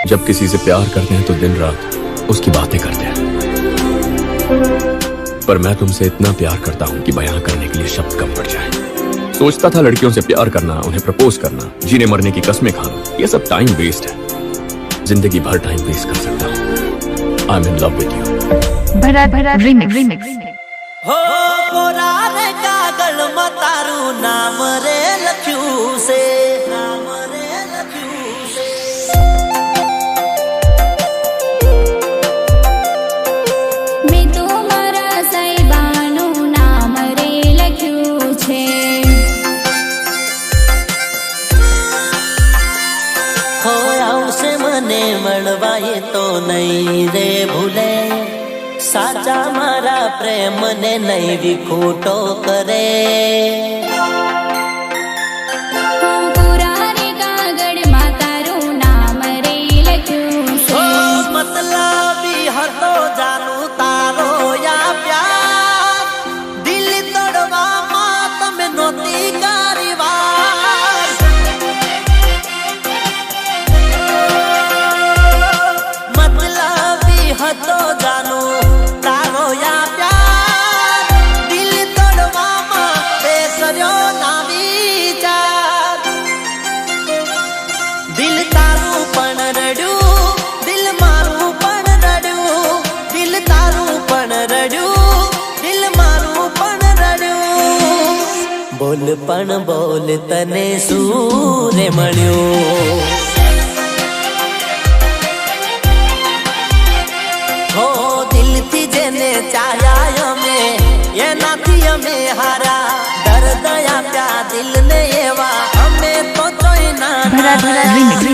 जब किसी से प्यार करते हैं तो दिन रात उसकी बातें करते हैं, पर मैं तुमसे इतना प्यार करता हूं कि बयां करने के लिए शब्द कम पड़ जाए। सोचता था लड़कियों से प्यार करना, उन्हें प्रपोज करना, जीने मरने की कसमें खाना, ये सब टाइम वेस्ट है। जिंदगी भर टाइम वेस्ट कर सकता हूं। I am in love with you. भरा भरा रिमिक्स। हो कोरा रे कागल में तारू नाम रे लख्यू से, नाम रे लख्यू से। मैं तो मारा साहिबानु नाम रे लख्यू छे। हो आवशे मने मळवाए तो नहीं रे भूले, साचा मारा प्रेम ने नहीं भी खोटो करे। पुराने कागड़ में तारू नाम रे लख्यू छे। मतलबी हतो जानू तारो या प्यार, दिल तोड़वा मात में नोती कारीवार। मतलबी हतो जानू तारो या प्यार, दिल तोड़वा मां बेसर्यो ना विचार। दिल तारू पण रड्यू, दिल मारू पण रड्यू, दिल तारू पण रड्यू, दिल मारू पण रड्यू। बोल पण बोल तने सूरे मळ्यो, हो दिल थी जेने चाया अमे एनाथी अमे हारा। दर्द आप्या दिल ने एवा अमे तो जोई ना भरा भरा रिमिक्स।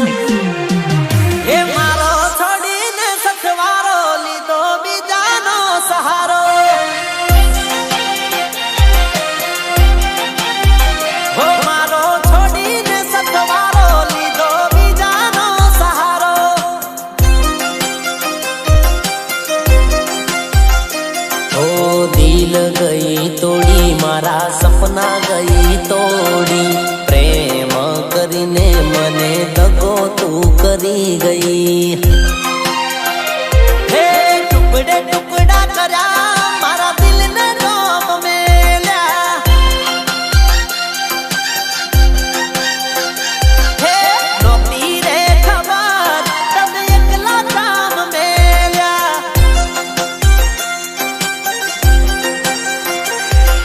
हे मारो छोड़ीने सखवारो लीधो बीजानो सहारो। हो मारो छोड़ीने सखवारो लीधो बीजानो सहारो। ओ दिल गई तोड़ी मारा सपना गई तोड़ी, प्रेम करीने मने दगो तू करी गई। हे टुकड़े टुकड़ा करया मारा दिल ने रोम मेल्या, हे नोती रे खबर तब एकला जाम मेल्या।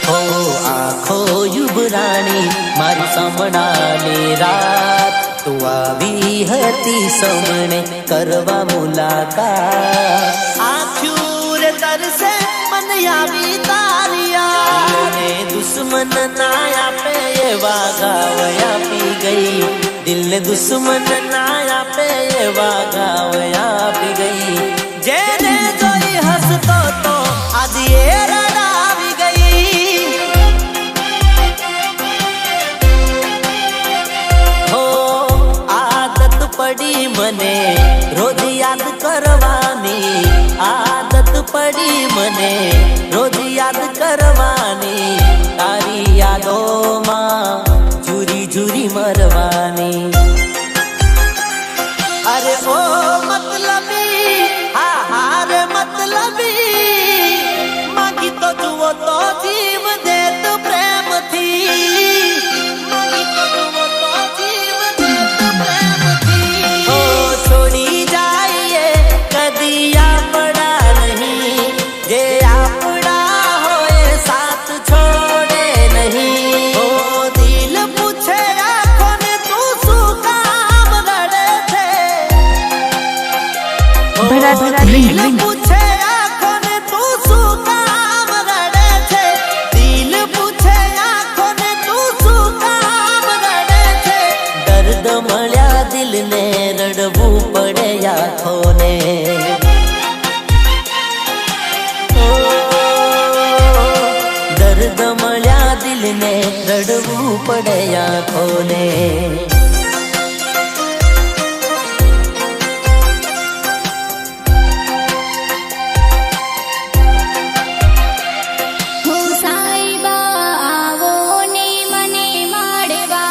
हो आखो युबराणी मारी समणाली रात, तू आवी हती समणे करवा मुलाकात। आख्यूर तरसे मन आवी तारिया, ने दुश्मन ना आपे एवा गावया पी गई। दिल ने दुश्मन ना आपे एवा गावया पी गई। जेने जोई हसतो तो आज ये रड़ावी गई। हो आदत पड़ी मने रोज याद करवानी, आदत पड़ी मने रोज याद करवानी। तारी यादों मां झूरी झूरी मरवानी। अरे ओ मतलबी हा हारे मतलबी, मांगी तो जुओ तो जीव दे तू प्रेम थी। मांगी तो जुओ तो जीव दे तू प्रेम थी। ओ छोड़ी जाइए कदी आपड़ा नहीं, जे आपड़ा होए साथ छोड़े नहीं। ओ दिल पूछे आँखों ने तू सू काम रड़े थे। भरा भरा दिल रिमिक्स। पूछे आँखों ने तू सू काम रड़े थे। दिल पूछे आँखों ने तू सू काम रड़े थे। दर्द मळ्या दिल ने रड़वू पड़े आँखों ने। ओ, दर्द मळ्या दिल ने रड़वू पड़े आँखों ने। हो साहिबा आवो ने मने माड़वा।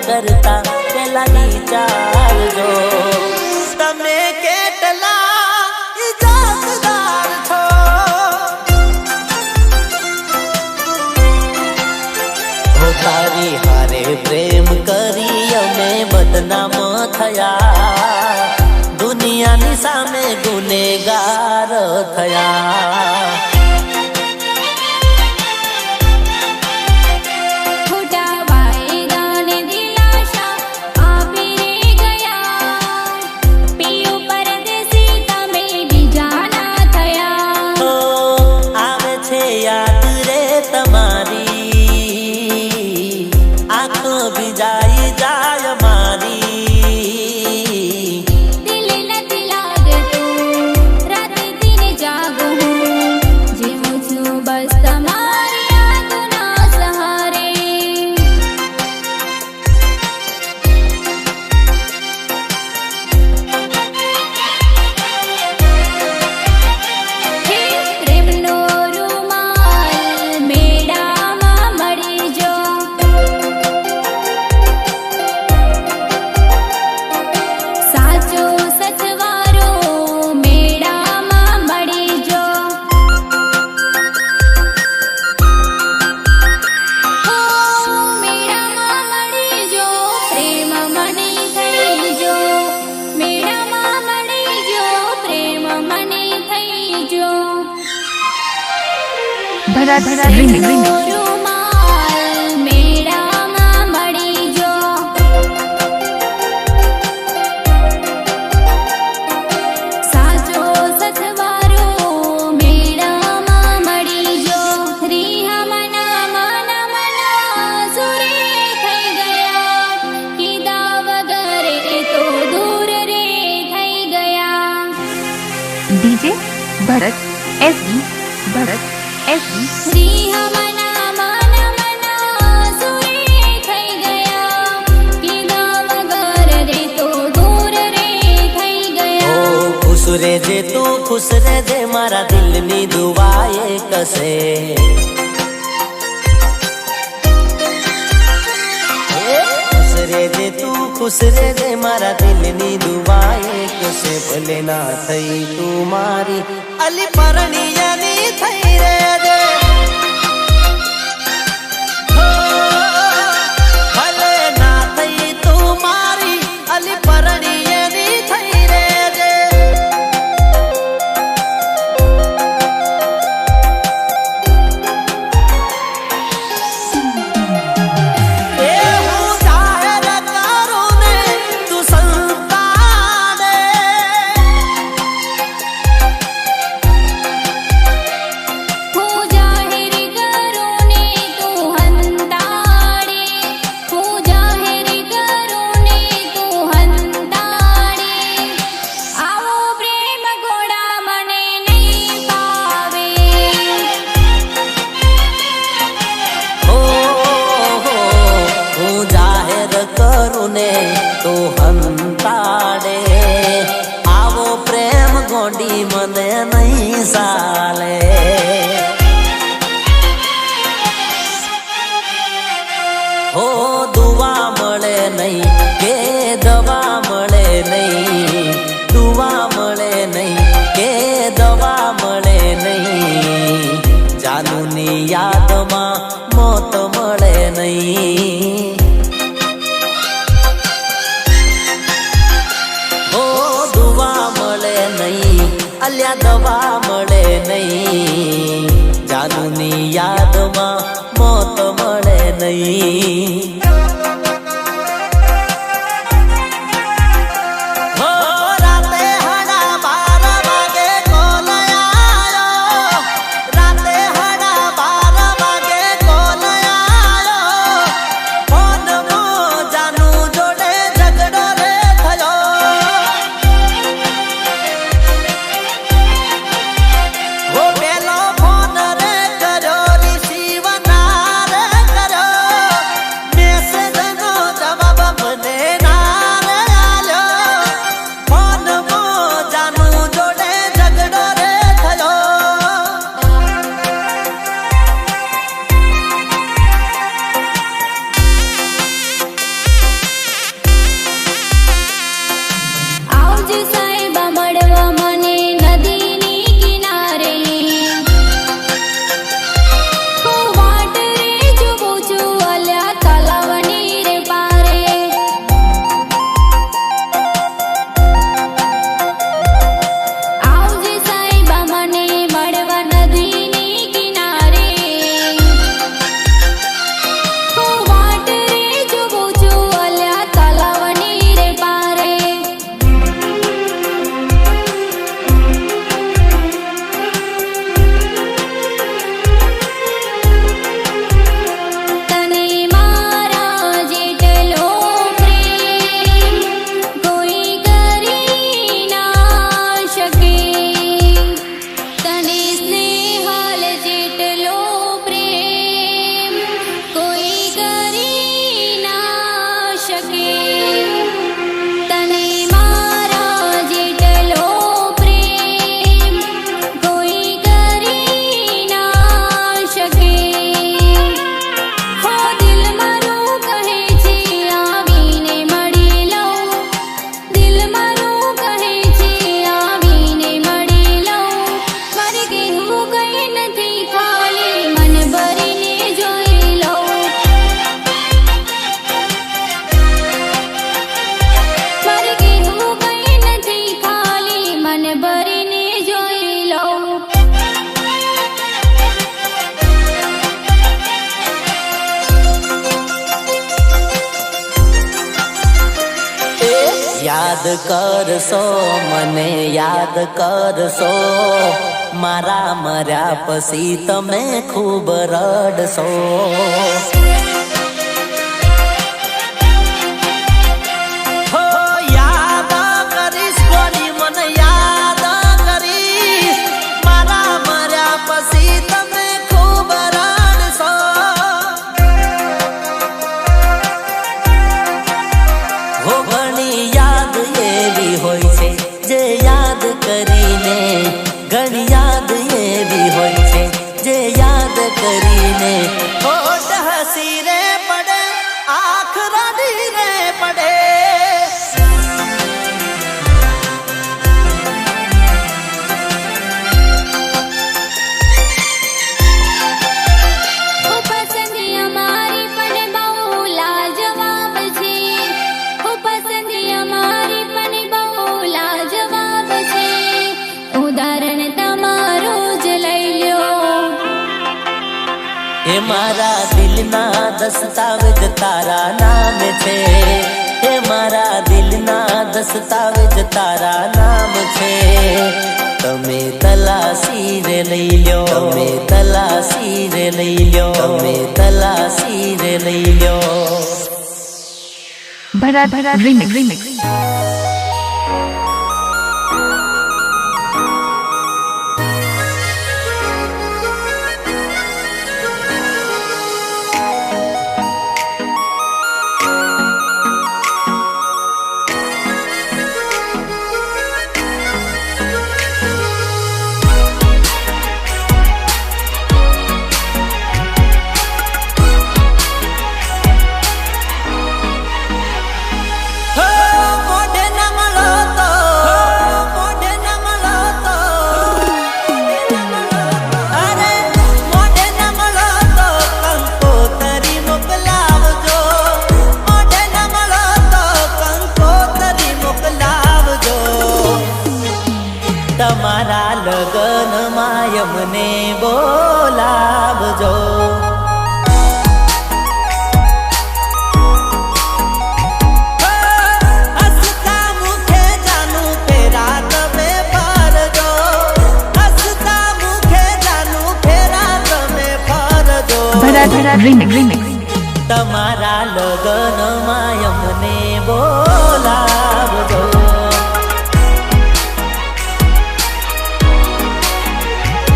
કરતા પેલા વિચારજો તમે કેટલા ઇજ્જતદાર છો હો તારી હારે પ્રેમ કરી અમે બદનામ થયા દુનિયાની સામે ગુનેગાર થયા ખોટા વાયદાને દિલાસા આપી રે ગયા પિયું પરદેશી તમે બીજાના થયા આવે છે યાદ રે તમારી આંખો ભીજાઈ જાય મારી દિલ નથી લાગતું રાતે દિન જાગું જીવું છું બસ તમારી યાદોના સહારે હે પ્રેમનો રૂમાલ મેળામાં મળી જો સાચો સચવારો મેળામાં મળી જો મેળામાં મળી જો પ્રેમ મને થઈ જો મેળામાં મળી જો પ્રેમ મને થઈ જો ભરત remix. રૂમાલ મેળામાં મળી જો સાચો સથવારો મેળામાં મળી જો રીહા મના મના મના સુરે થઈ ગયા કીધા વગર એ તો દૂર રે થઈ ગયા DJ ભરત SD ભરત SD રીહા મના મના મના સુરે થઈ ગયા કીધા વગર એ તો દૂર રે થઈ ઓ ગયા ખુશ રહેજે તું ખુશ રહેજે મારા દિલની દુઆ એક છે ખુશ રહેજે તું ખુશ રહેજે મારા દિલની દુઆ એક છે ભલે ના થઈ તું મારી અલી પરણિયાની થઈ રહેજે ભલે ના થઈ તું મારી અલી પરણિયાની થઈ રહેજે એ હું જાહેર કરું ને તું સંતાને હું જાહેર કરું ને તું હંતાડે હું જાહેર કરું ને તું હંતાડે આવો પ્રેમ ઘોડા મને નહીં પાવે હો હું જાહેર કરું ને તો હંતાડે આવો પ્રેમ ગોડી મને નહીં સાલે હો દુવા મળે નહીં કે દવા મળે નહીં દુવા મળે નહીં કે દવા મળે નહીં જાનુની યાદમાં મોત મળે નહીં ઓ દુવા મળે નહીં અલ્યા દવા મળે નહીં જાનુની યાદમાં મોત મળે નહીં હો રાતે હડા 12 વાગે કોલ આયો રાતે હડા 12 વાગે કોલ આયો ફોન મો જાનુ જોડે ઝઘડો રે થયો હો પેલો ફોન રે કર્યો રિસીવ ના રે કર્યો મેસેજ સાહેબા મળવા મને નદીની કિનારે હું વાટ રે જોઉં છું અલ્યા તલાવની રે પારે આવજે સાહેબા મને મળવા નદીની કિનારે હું વાટ રે જોઉં છું અલ્યા તલાવની રે પારે તને મારા જેટલો પ્રેમ કોઈ કરી ના શકે તને સ્નેહલ જેટલો પ્રેમ કોઈ કરી ના શકે તને મારા જેટલો પ્રેમ કોઈ કરી ના શકે હો દિલ મારું કહે છે આવીને મળી લઉં દિલ મારું કહે છે આવીને મળી લઉં મારે કહેવું કંઈ નથી ખાલી મન ભરીને જોઈ લઉં મારે કહેવું કંઈ નથી ખાલી મન ભરીને જોઈ લઉં યાદ કરશો મને યાદ કરશો મારા મર્યા પછી તમે ખૂબ રડશો હો યાદ કરીશ કોની મને યાદ કરીશ મારા મર્યા પછી તમે ખૂબ રડશો હો ઘણી યાદ એવી હોય છે જે યાદ કરીને ઘણી યાદ એવી હોય છે જે યાદ કરીને હોઠ હસી રે પડે આંખ રડી રે પડે હો પસંદી અમારી પણ બહુ લાજવાબ છે હો પસંદી અમારી પણ બહુ લાજવાબ છે ઉદાહરણ તમારું જ લઈ લ્યો એ મારા દિલના દસ્તાવેજ તારા નામ છે એ મારા દિલના દસ્તાવેજ તારા નામ છે તમે તલાશી રે લઈ લ્યો તમે તલાશી રે લઈ લ્યો તમે તલાશી રે લઈ લ્યો ભરત રિમિક્સ મોઢે ન મળો તો મોઢે ન મળો તો અરે મોઢે ન મળો તો કંકોતરી મોકલાવજો મોઢે ન મળો તો કંકોતરી મોકલાવજો તમારા લગનમાં અમને બોલાવજો હસતા મુખે જાનું ફેરા તમે ફરજો હસતા મુખે જાનું ફેરા તમે ફરજો ભરત રિમિક્સ તમારા લગનમાં અમને બોલાવજો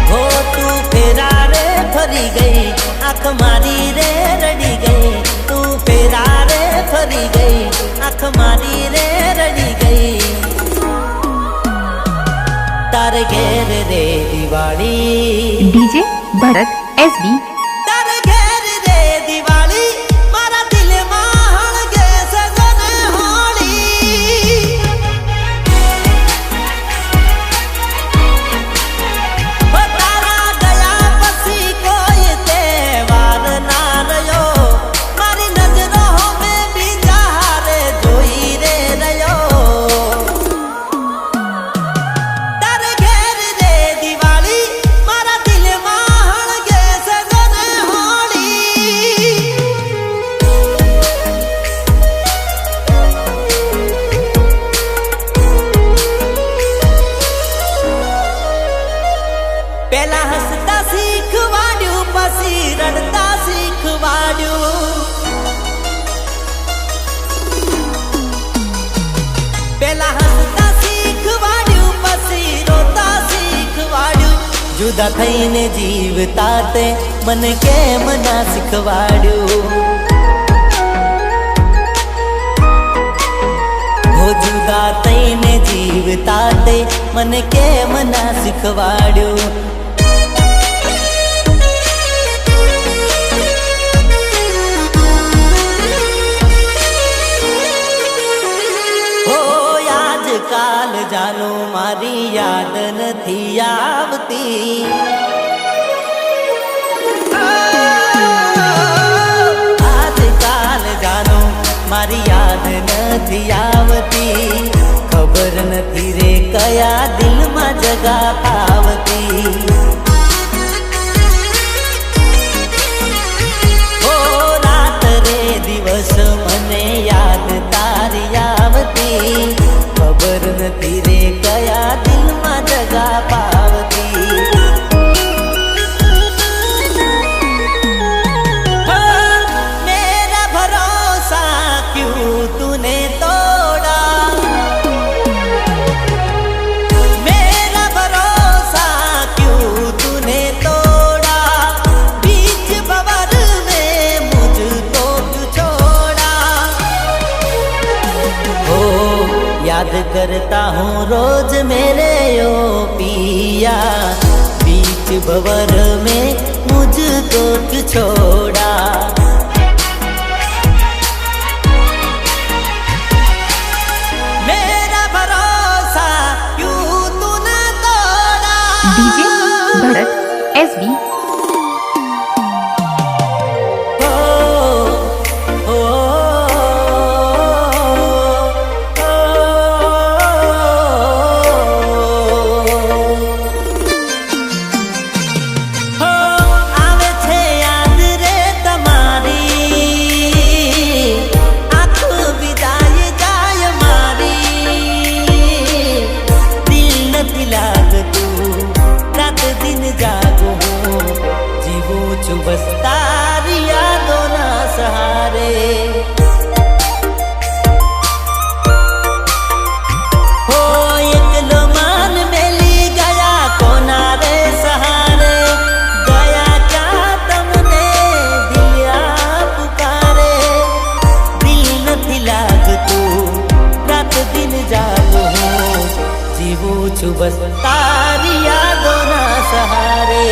હો તું ફેરા રે ફરી ગઈ આંખ મારી રે રડી ગઈ તું ફેરા રે ફરી ગઈ આંખ મારી રે રડી ગઈ તારે ઘેર રે દિવાળી ડીજે ભરત એસબી તારે ઘેર રે દિવાળી મારા દિલમાં હળગે સજન હોળી જુદા થઈને જીવતા તે મને કેમ ના શીખવાડ્યું, હો જુદા થઈને જીવતા તે મને કેમ ના શીખવાડ્યું. કાલ જાનું મારી યાદ નથી આવતી, આજકાલ જાનું મારી યાદ નથી આવતી, ખબર નથી રે કયા દિલમાં જગા પાવતી. ઓ રાત રે દિવસ મને યાદ તારી આવતી, ખબર નથી રે કયા દિલમાં જગા પાવતી. મેરા ભરોસા ક્યું તૂને તોડા, મેરા ભરોસા ક્યું તૂને તોડા, बीच बवर में मुझको क्यों छोड़ा. हो याद करता हूँ रोज मेरे ओ पिया, बीच भंवर में मुझको क्यों छोड़ा. मेरा भरोसा क्यों तूने तोड़ा. डीजे भरत SB बस तारी यादों ना सहारे. हो एकलो मान मेली गया कोना रे सहारे, गया क्या तमने दिया पुकारे. दिल નથી લાગતું રાત દિન જાગું હું, જીવું છું બસ તારી યાદોના સહારે.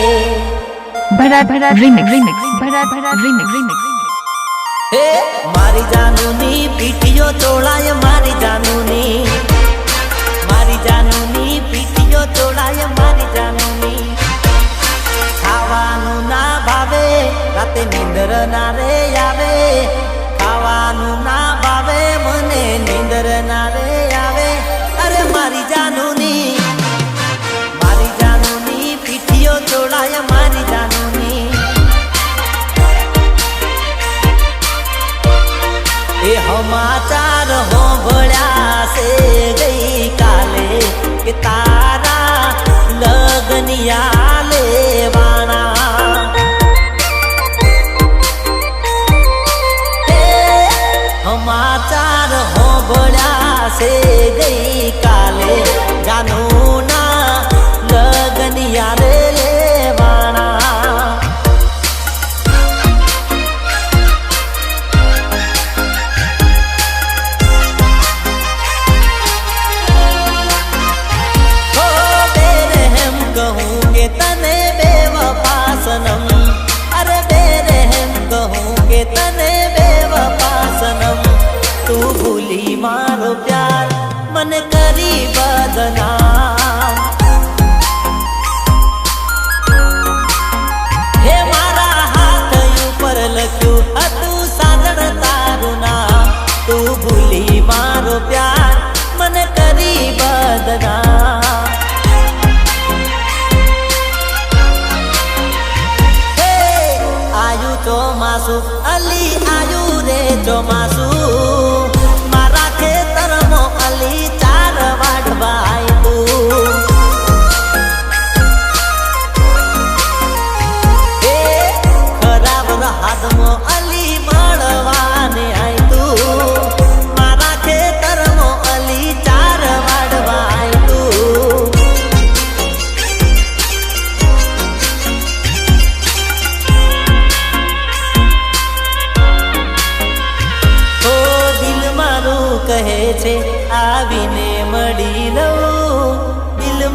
भरा भरा रिमिक्स रिमिक्स भरा भरा रिमिक्स रिमिक्स. हे मारी जानूनी पीटियो तोड़ाय, मारी जानूनी, मारी जानूनी पीटियो तोड़ाय, मारी जानूनी. खावानू ना भावे राते नींदर ना रे आवे, खावानू ना भावे मने नींदर ना रे आवे. अरे मारी जानूनी, मारी जानूनी पीटियो तोड़ाय, मारी जानूनी. એ સમાચાર હોંભળ્યા છે ગઈ કાલે કે તારા લગનિયા લેવાના.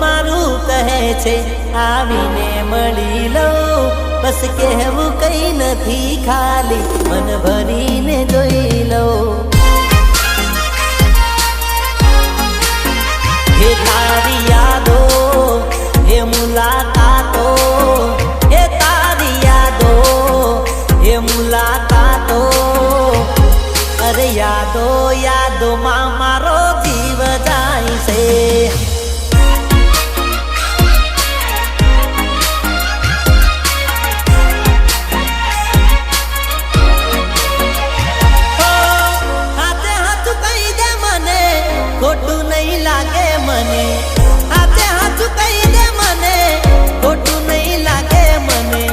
મારું કહે છે આવીને મળી લઉં, બસ કહેવું કઈ નથી ખાલી મન ભરીને જોઈ લઉં. હે તારી યાદો, હે મુલાકાતો, હે તારી યાદો, હે મુલાકાતો, અરે યાદો યાદોમાં મારો જીવ જાય છે. ખોટું નહીં લાગે મને, હાથે હાથું કહી દે મને, ખોટું નહીં લાગે મને.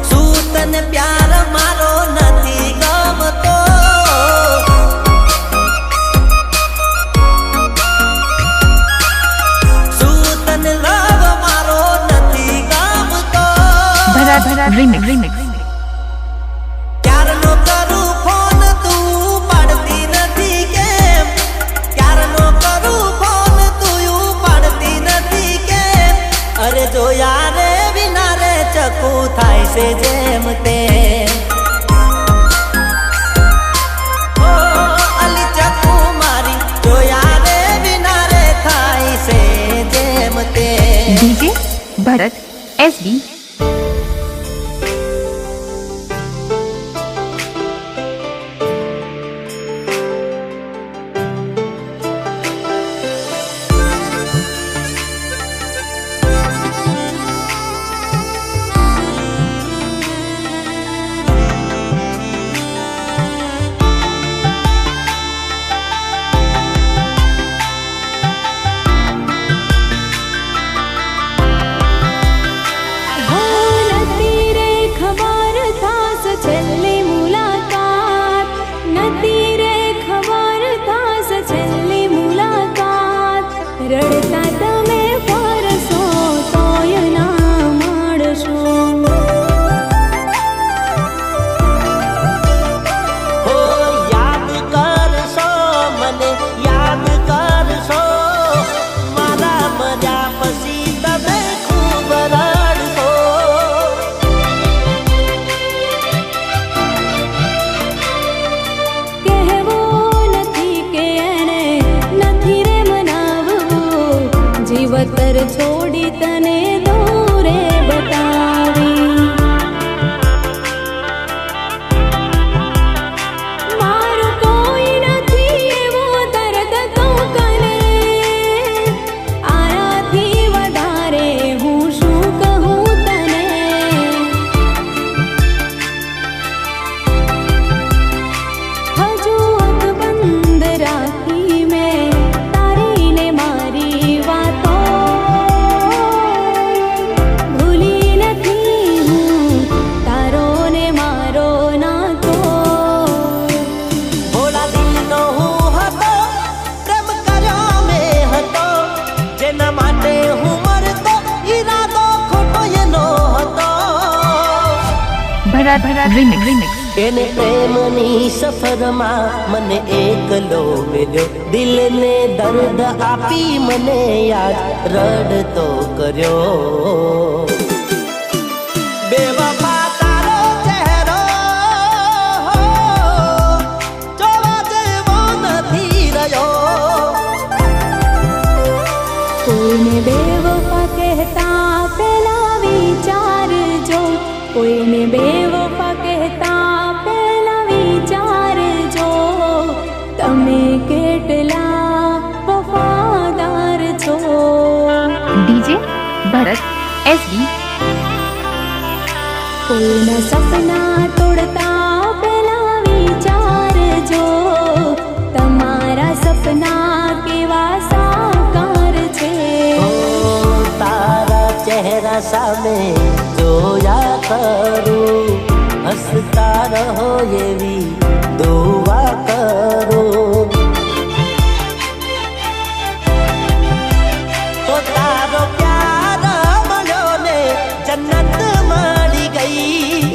શું તને પ્યાર મારો નથી ગમતો? શું તને લવ મારો નથી ગમતો? remix. ક્યારનો કરું ફોન તું પાડતી નથી કેમ? ક્યારનો કરું ફોન તું પાડતી નથી કેમ? અરે જોયા રે વિના રે ચકુ થાય છે જેમ તેમ. ઓ અલી ચકુ મારી જોયા રે વિના રે થાય છે જેમ તેમ. DJ ભરત SB. રડતા તમે ફરશો તોય ના મળશો. હો યાદ કરશો મને, યાદ કરશો, મારા મજા પછી તમે ખૂબ રડશો. કહેવું નથી કે એને નથી રે મનાવવું, જીવતર છોડી તને દૂરે બતાવી. મારું કોઈ નથી એવો દર્દ તો કને, આનાથી વધારે હું શું કહું તને. હજુ અકબંધ રાખી મેં તારી ને મારી વાતો, ભૂલી નથી હું તારો ને મારો નાતો. ભોળા દિલનો હું હતો, પ્રેમ કર્યો મેં હતો, જેના માટે હું મરતો, ઈરાદો ખોટો એનો હતો. ભરત remix. એને પ્રેમની સફરમાં મને એકલો મેલ્યો, દિલને દર્દ આપી મને યાદ રડતો કર્યો. બેવફા તારો ચહેરો જોવા જેવો નથી રહ્યો. કોઈને બેવફા કહેતા પહેલા વિચારજો, કોઈને બેવફા કહેતા પહેલા વિચારજો, તમે કેટલા વફાદાર છો. DJ ભરત SB. કોઈના સપના તોડતા પહેલા વિચારજો, તમારા સપના કેવા સાકાર છે. ઓ તારા ચહેરા સામે જોયા કરું, હસતા રહો એવી દુઆ કરું. તો તારો પ્યાર મળ્યો ને જન્નત મળી ગઈ.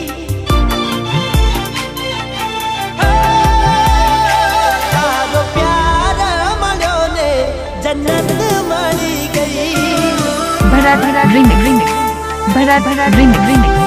તારો પ્યાર મળ્યો ને જન્નત મળી ગઈ. Bharat remix Bharat remix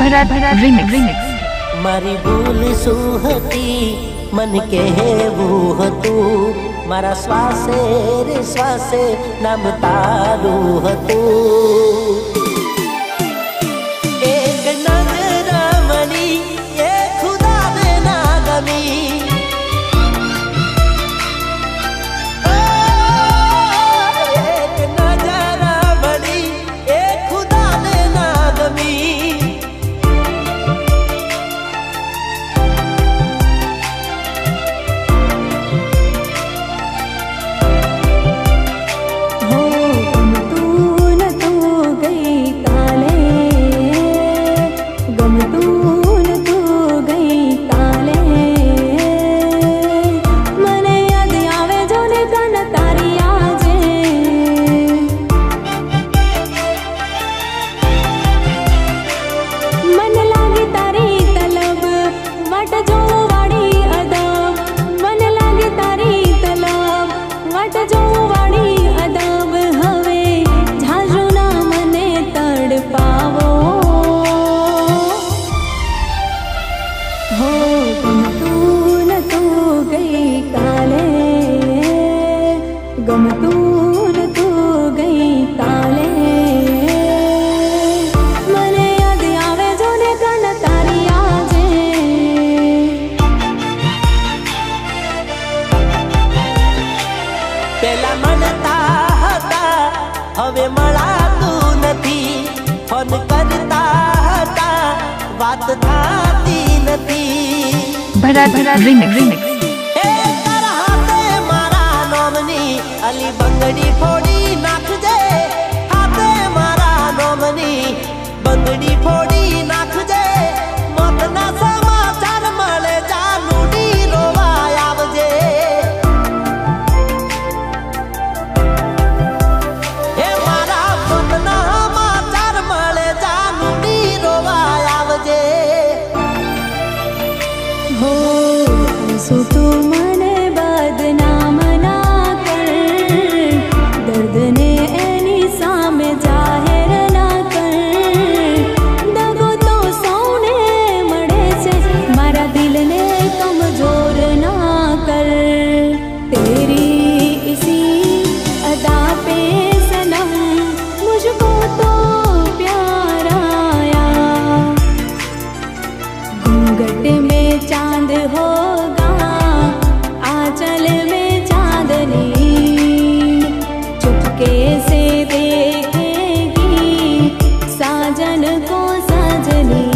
Bharat remix मारी भूल सुहती मन कहेવું હતું મારા શ્વાસે રે શ્વાસે નામ તારું હતું એક નજર મળી એ ખુદાને ના ગમી એક નજર મળી એ ખુદાને ના ગમી પેલા મળતા હતા હવે મળાતું નથી ફોન કરતા હતા વાત થતી નથી ભરત રીમિક્સ એ તારા હાથે મારા નોમની અલી બંગડી ફોડી નાખજે હાથે મારા નોમની બંગડી ફોડી નાખજે મોતના સમાચાર મળે જાનુડી રોવા આવજે तो મને બદનામ ના કર દર્દ ને એની સામે જાહેર ના કર દગો તો સૌને મળે છે મારા દિલને કમજોર ના કર તેરી इसी अदा पे सनम मुझको तो प्यार आया घूंघट में चांद होगा आंचल में चांदनी चुपके से देखेगी साजन को सजनी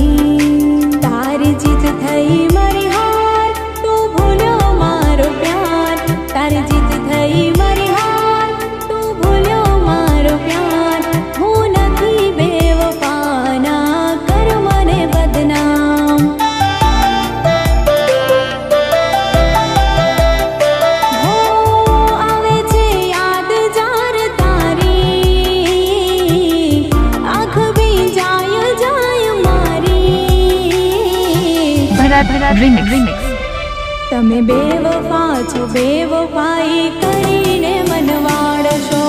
तारी जीत થઈ મારી હાર તું ભૂલ્યો મારો પ્યાર તારી જીત થઈ મારી હાર તું ભૂલ્યો મારો પ્યાર હું નથી બેવફા ના કર મને બદનામ ભરત રીમિક્સ તમે બેવફા છો બેવફાઈ કરીને મન વાળશો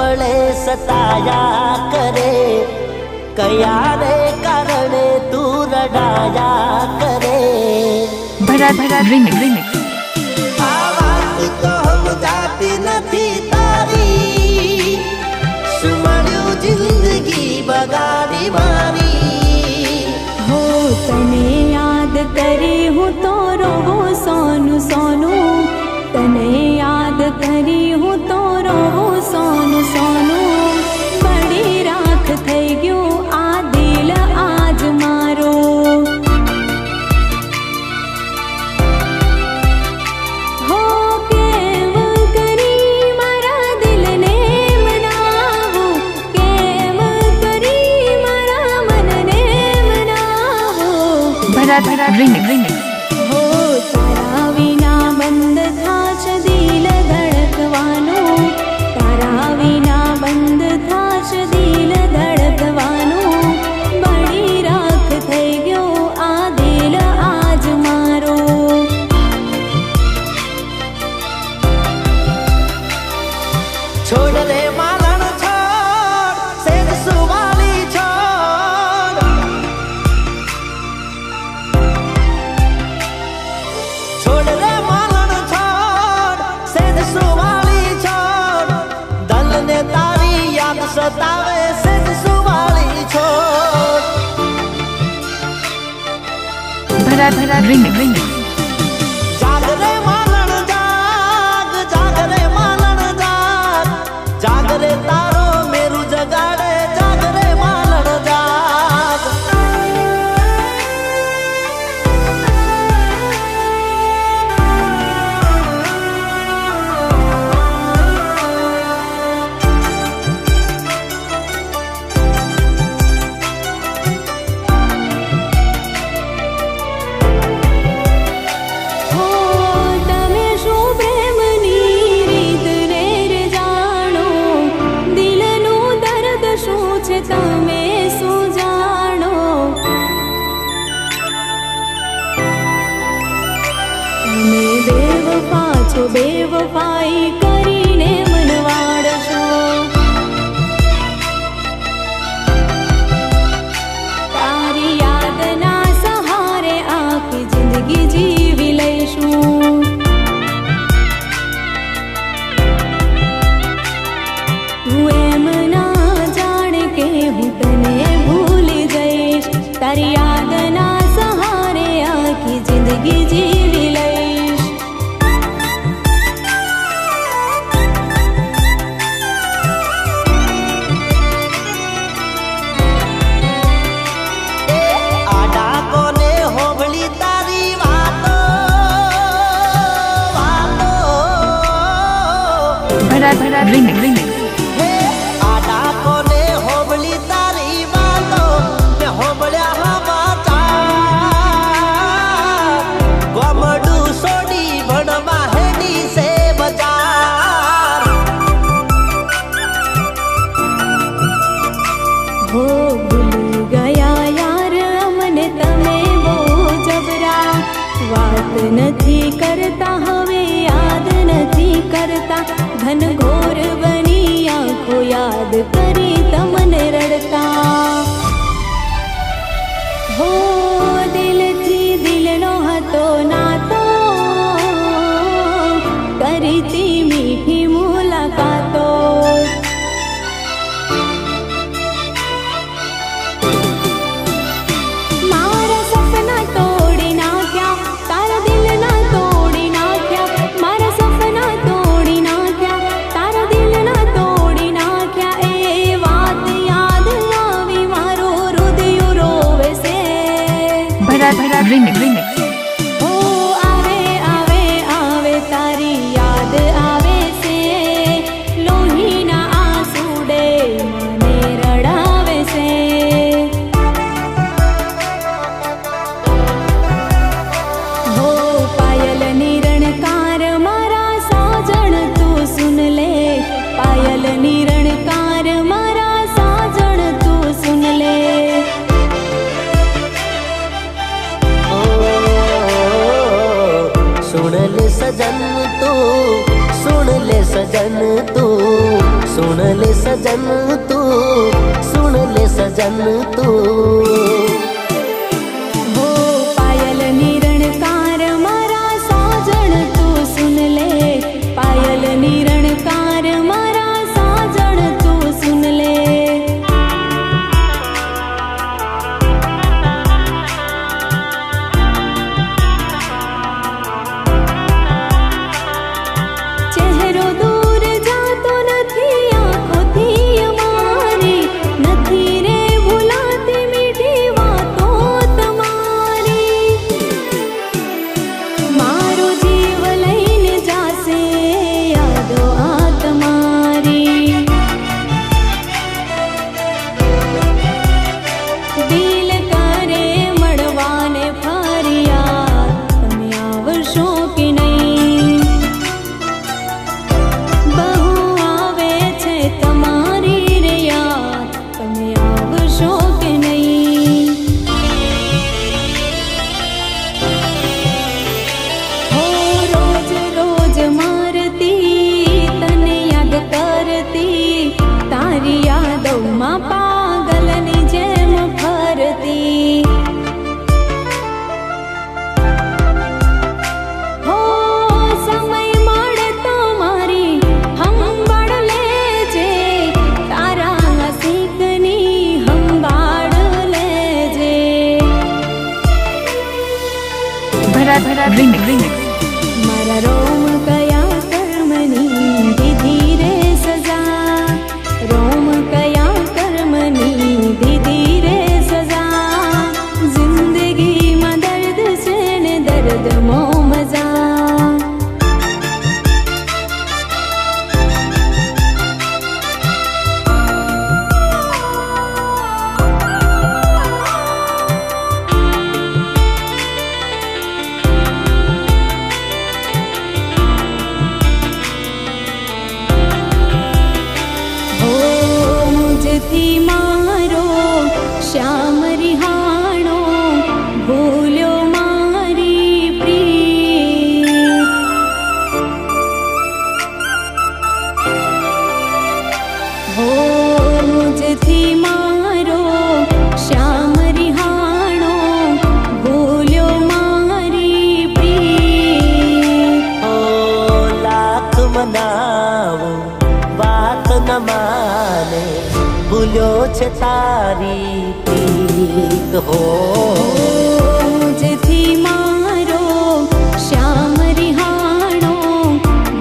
પળે સતાયા કરે, કયા રે કારણે તું રડાયા કરે. ભરત remix. આ વાત તો સમજાતી નથી તારી, શું મળ્યું જિંદગી બગાડી મારી. હો તને યાદ કરી હું તો રોવું સોનું સોનું, તને યાદ કરી હું તો રોવું સોનું સોનું. બડી રાખ થઈ ગયું આ દિલ આજ મારો. હો કેમ કરી મારા દિલને મનાવું, કેમ કરી મારા મનને મનાવું. ભરત remix. હો તારા વિના બંધ થાશ દિલ ધડકવાનું, તારા વિના બંધ થાશ દિલ ધડકવાનું. બડી રાખ થઈ ગયો આ દિલ આજ મારો. છોડ રે માલણ છોડ, સેજ સુવાલી છોડ. છોડ રે માલણ છોડ, સેજ સુવાલી છોડ. દલને તારી યાદ સતાવે, સેજ સુવાલી છોડ. ભરત remix. જાગ રે માલણ જાગ, જાગ રે માલણ જાગ. જાગ રે તારો મેરુ જગાડે, જાગ રે માલણ જાગ. હો તમે શું પ્રેમની રીત રે રે જાણો, દિલનું દર્દ શું છે તમે શું જાણો. તમે બેવફા છો, બેવફાઈ કરીને મનવાડશો. તારી યાદના સહારે આખી જિંદગી જીવી લઈશું. તું એમ ના જાણે કે હું તને ભૂલી જઈશ, તારી યાદના સહારે આખી જિંદગી જીવી લઈશ. આડા કોને હોબળી તારી વાતો, વાતો. ભરત remix. હે આડા કોને હોબળી તારી વાતો, ને હોબળ્યા સમાચાર. ગોમડું છોડી ભણવા હેડી સે બજાર. હો ભૂલી ગયા યાર અમને તમે બહુ જબરા. વાત નથી કરતા હવે યાદ નથી કરતા, ઘનઘોર બની આંખો યાદ કરી તમને રડતા. હો દિલથી દિલનો હતો નાતો, કરીતી મીઠી મુલાકાતો. મારા સપના તોડી નાખ્યા, તારા દિલના તોડી નાખ્યા. મારા સપના તોડી નાખ્યા, તારા દિલના તોડી નાખ્યા. એ વાત યાદ આવી મારું હૃદય રોવે છે. ભરત remix. ઓ આવે આવે આવે તારી યાદ આવે છે, લોહીના આંસુડે મને રડાવે છે. હો પાયલ નિરણકાર મારા સાજણ તું સુન લે, પાયલ નિરણકાર મારા સાજણ તું સુન લે. ઓ सजन तू, सुन ले सजन तू। हो पायल निरणकार मारा साजन तू सुन ले, पायल निरणकार मारा साजन तू सुन ले। ચહેરો દૂર જાતો નથી આંખોથી અમારી, નથી રે ભૂલાતી મીઠી વાતો તમારી। મારો જીવ લઈને જાશે યાદો આ તમારી। દિલ કરે મળવાને ફરિયાદ, તમે આવશો કે નહીં? બહુ આવે છે તમારી રે યાદ, તમે આવશો કે નહીં? હો રોજ રોજ મારતી તને યાદ કરતી, તારી યાદોમાં પાગલની જેમ ફરતી। હો સમય મળે તો મારી હંભાળ લેજે, તારા આશિકની હંભાળ લેજે। ભરત remix. મારા રોમ કયા કર્મની દીધી રે સજા, રોમ કયા કર્મની દીધી રે સજા। જિંદગીમાં દર્દ છે ને દર્દમાં મજા। હો મુજથી મારો શ્યામ રિહાણો, ભૂલ્યો મારી પ્રીત। હો મુજથી મારો શ્યામ રિહાણો, ભૂલ્યો મારી પ્રીત। ઓ લાખ મનાવો વાત ન માને, ભૂલ્યો છે તારી પ્રીત। હો મુજથી મારો શ્યામ રિહાણો,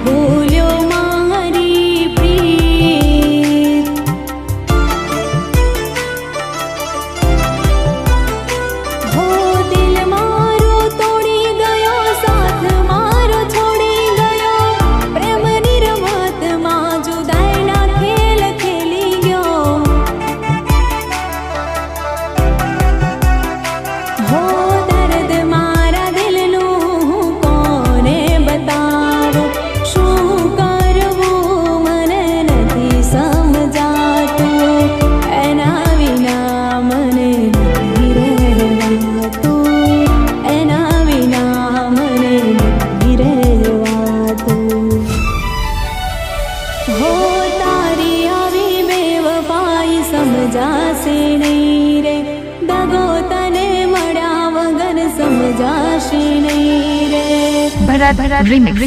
ભૂલ્યો મારી પ્રીત। હો દિલ મારો તોડી ગયો, સાથ મારો છોડી ગયો, પ્રેમની રમતમાં જુદાઈના ખેલ ખેલી ગયો। હો દર્દ મારા દિલનું હું કોને બતાવું, શું કરવું મને નથી સમજાતું, એના વિના મને નથી રહેવાતું, એના વિના મને નથી રહેવાતું। હો તારી આવી બેવફાઈ સમજાશે નહીં રે, દગો તને મળ્યા વગર સમજાશે નહીં રે। ભરત remix.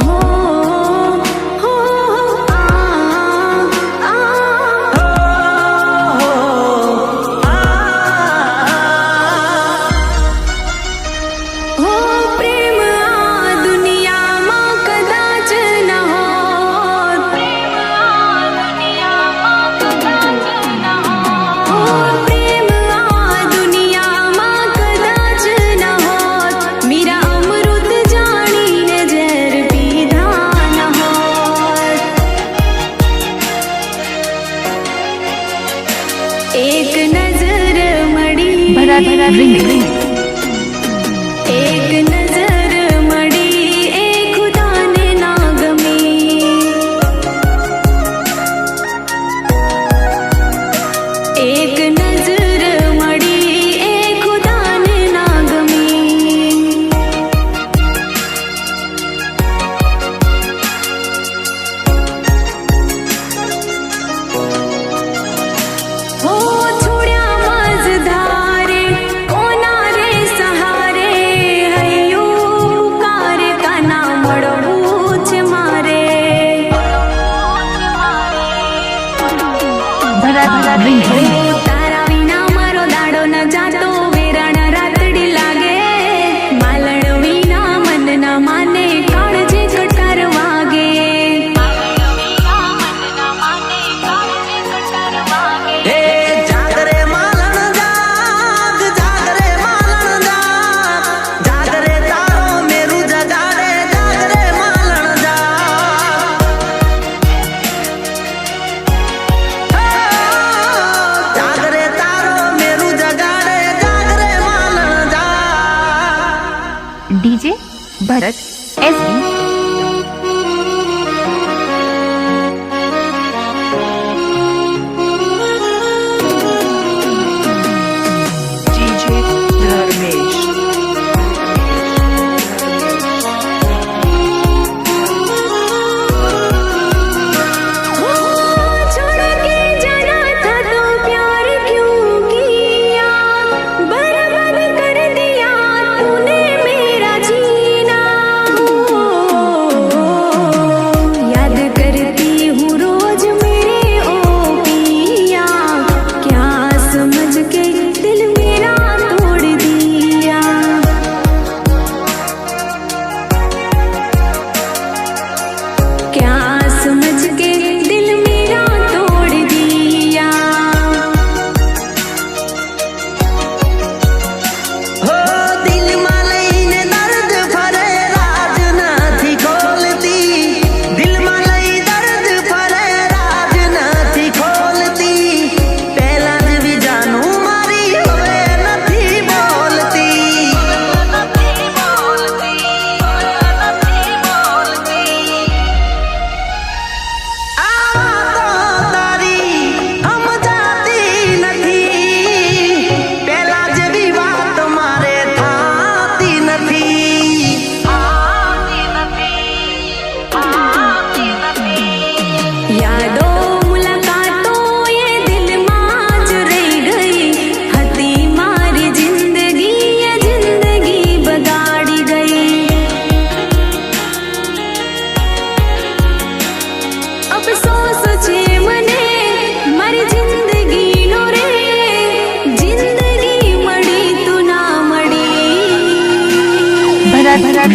હો હો આ આ હો પ્રેમ આ દુનિયામાં કદાચ ન હોત, પ્રેમ આ દુનિયામાં કદાચ ન હોત, હો પ્રેમ આ દુનિયામાં કદાચ ન હોત, મીરા અમૃત જાણીને ઝેર પીધા ન હોત। એક નજર મળી, ભરત remix. એક નજર મળી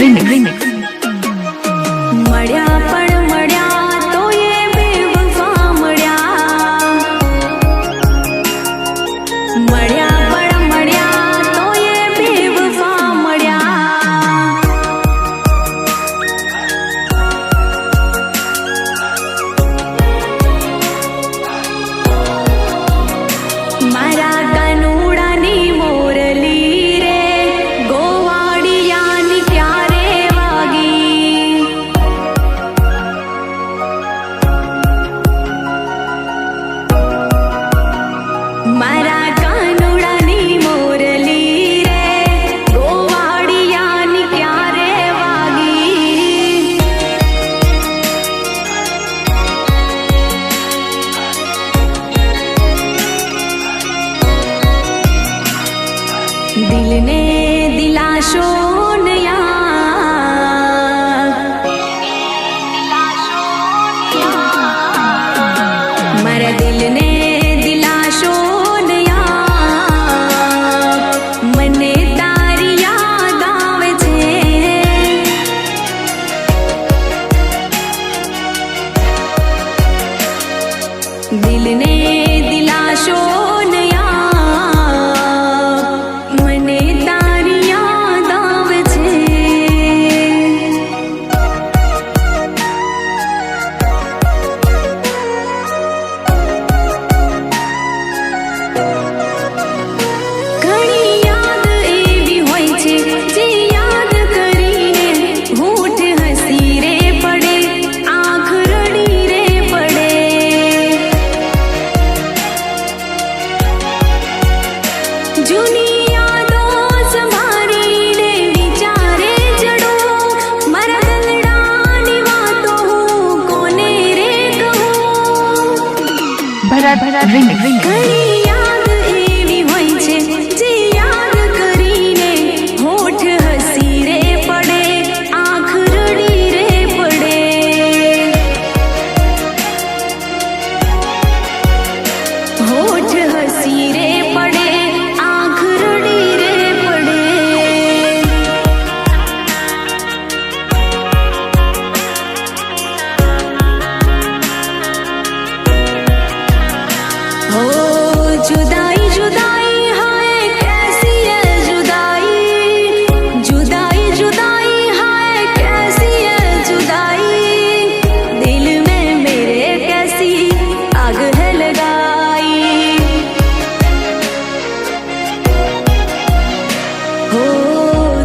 remix. મળ્યા પણ મળ્યા તો એ બેવફા મળ્યા. મળ્યા પણ મળ્યા તો એ બેવફા મળ્યા. મારા કાનુડાની મોરલી રે ગોવાળિયાની ક્યારે વાગી. મારા કાનુડાની મોરલી રે ગોવાળિયાની ક્યારે વાગી. દિલને દિલાશો ન યાદ. મારા દિલને દિલાશો ન યાદ. મને તારી યાદ આવે છે. દિલને દિલાશો ન યાદ. મને તારી યાદ આવે છે. ઘણી યાદ એવી હોય છે જે યાદ કરીને હોઠ હસી રે પડે, આંખ રડી રે પડે. જૂની યાદો સંભાળીને વિચારે ચડો. મારા દલડાની વાતો હું કોને રે કહું. Bharat remix. ઘણી યાદ એવી હોય છે જે યાદ કરીને હોઠ હસી રે પડે, આંખ રડી રે પડે. હોઠ હસી રે પડે, આંખ રડી રે પડે. हो जुदाई जुदाई हाय कैसी है जुदाई. जुदाई जुदाई हाय कैसी है जुदाई. दिल में मेरे कैसी आग है लगाई. हो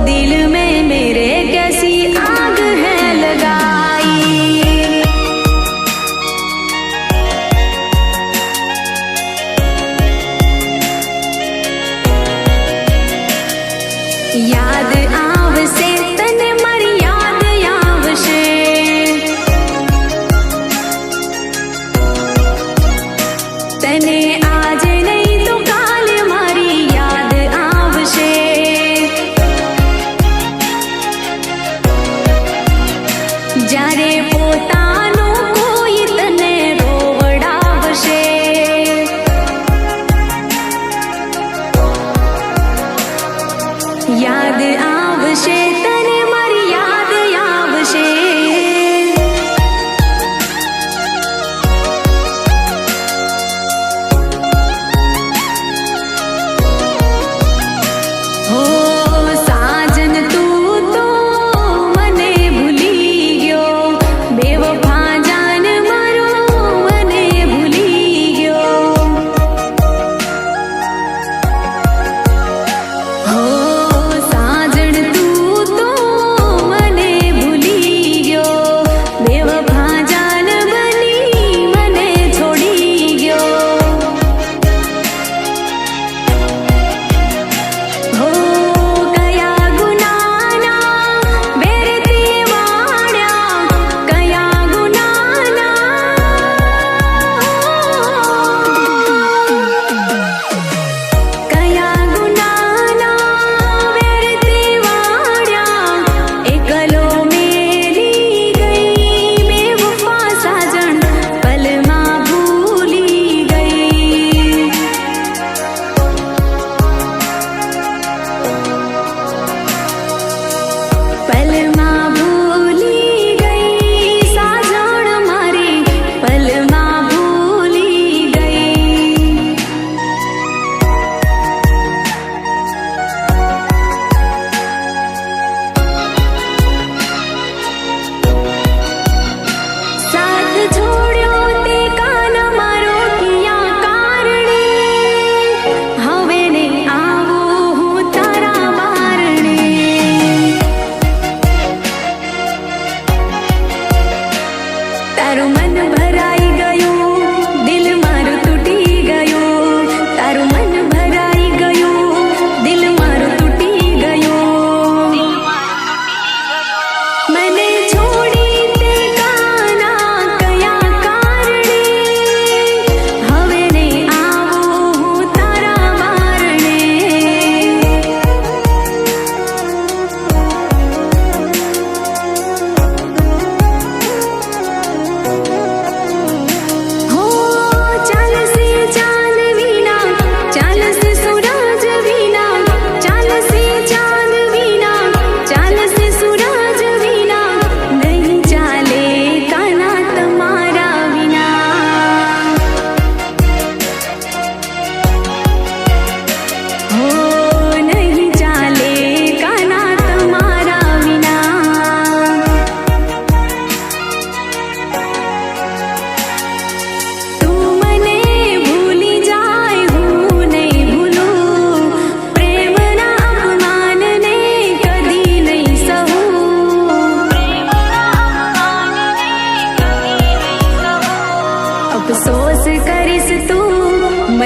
दिल में मेरे कैसी आग है लगाई. યાદ આવશે તને મારી યાદ આવશે. તને આજે નહીં તો કાલે મારી યાદ આવશે. જ્યારે પોતાનું કોઈ તને રોવડાવશે. યાદ આવશે તને મારી યાદ આવશે. હો સાજન તું તો મને ભૂલી ગયો. બેવફા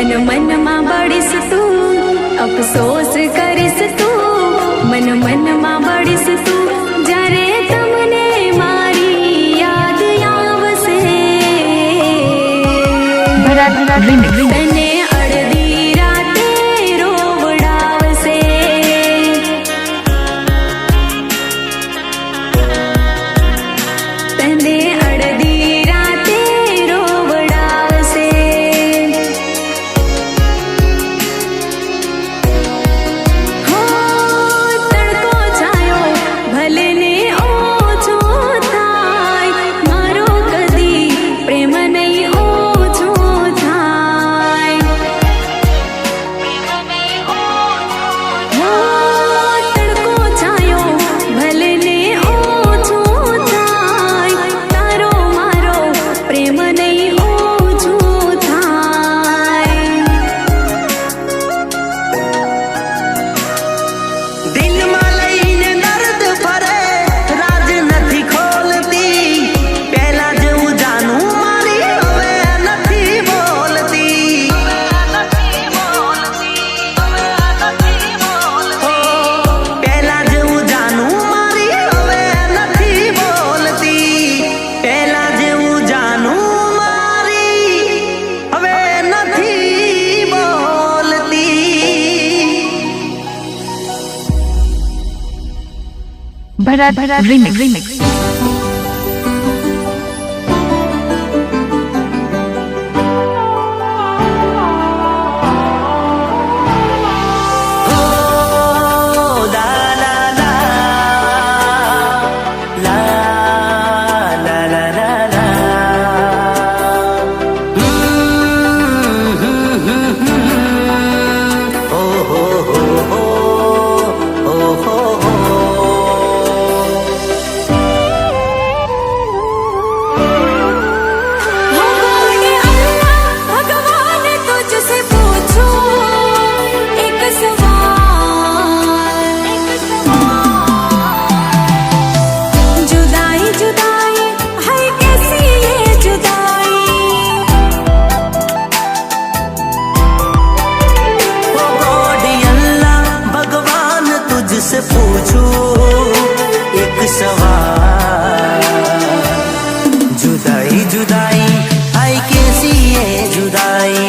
मन मन मां बड़ीस तू अफसोस करीस तू मन मन मां बड़ीस तू जरे तमने मारी याद आवसे भरत remix तने अड़धी राते रोवडावसे तने अड़धी राते रोवडावसे हो तड़को छायो भले ने ओछो थाय मारो कदी प्रेम नहीं ओछो थाय हो तड़को छायो भले ने ओछो थाय तारो मारो प्रेम नहीं ओछो थाय દિલ માં લઈને દર્દ ફરે રાજ નથી ખોલતી પહેલા જેવું જાનું મારી હવે નથી બોલતી પહેલા જેવું જાનું મારી હવે નથી બોલતી પહેલા જેવું જાનું મારી હવે નથી બોલતી Bharat remix Oh, la la la, la la la la la. Oh oh oh oh oh oh oh. भगवान अल्लाह भगवान तुझसे पूछो एक सवाल जुदाई जुदाई है कैसी ये जुदाई ओ गॉड अल्लाह भगवान तुझसे पूछूं एक सवाल जुदाई जुदाई हाय कैसी है जुदाई